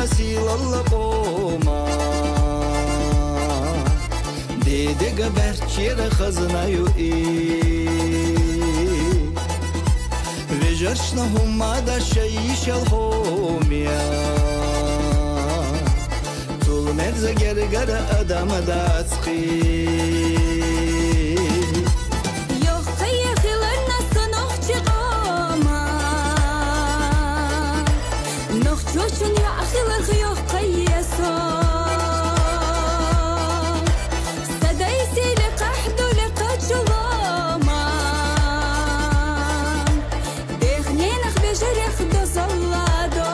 نسيل اللقوما ديدي قبرتشير خزنايو وجرشنهم عدا شيش الهوميا طول مرزا گرگر ادم داتقي Çoçun ya ahiler yok kıyasa Sadaysi لقحد لقجلما بخنين اخبجر يخدو صلادو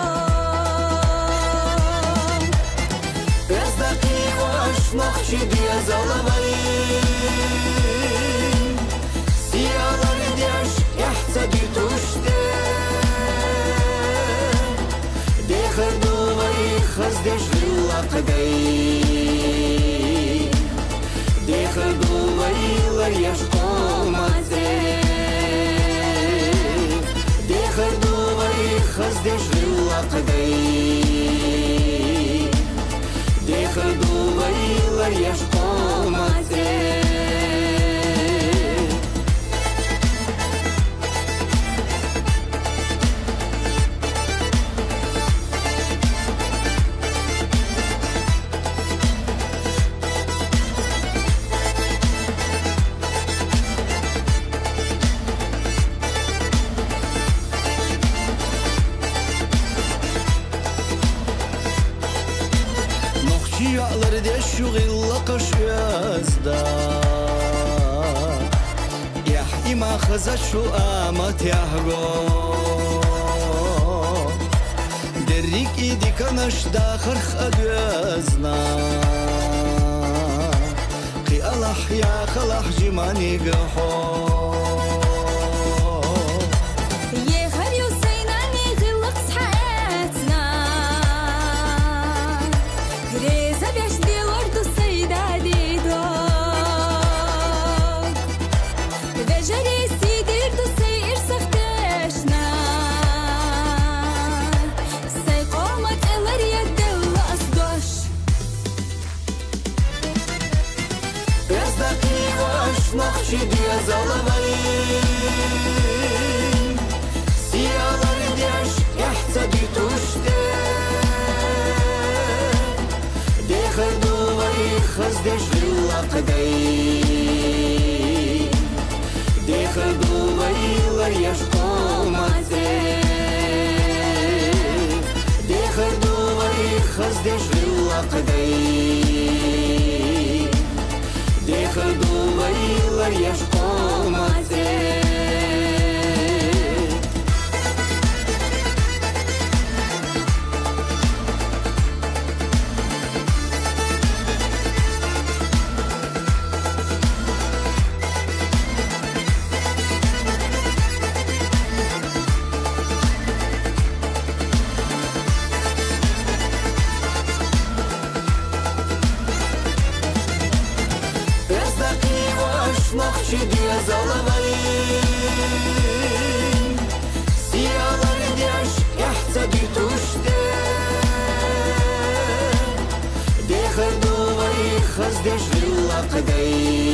Bezdaki vaşmak şidiye zalavay Siyalar edyaş yahtsa dütuşte خزدش للقدي دخلوا ويلا يشقومتي دخلوا ويخزدش للقدي دخلوا ويلا يشقومتي Yağları de şu gilla kış yazda Yah ima khaza şu amat yahgo Derrik idi kanaş da kırk adözna Qi Allah ya khalah jimani gaho Şidiye zalavayım Siyalar edyaş yahtsa dütuşte Dekhardu vay khazdeş lillaqday Dekhardu vaylar yashqomate Dekhardu vay khazdeş lillaqday Dekhardu vaylar yashqomate Şidiye zalavayım Siyalar edyaş yahtsa dütuşte Dekhardu vay khazdeş lillaqday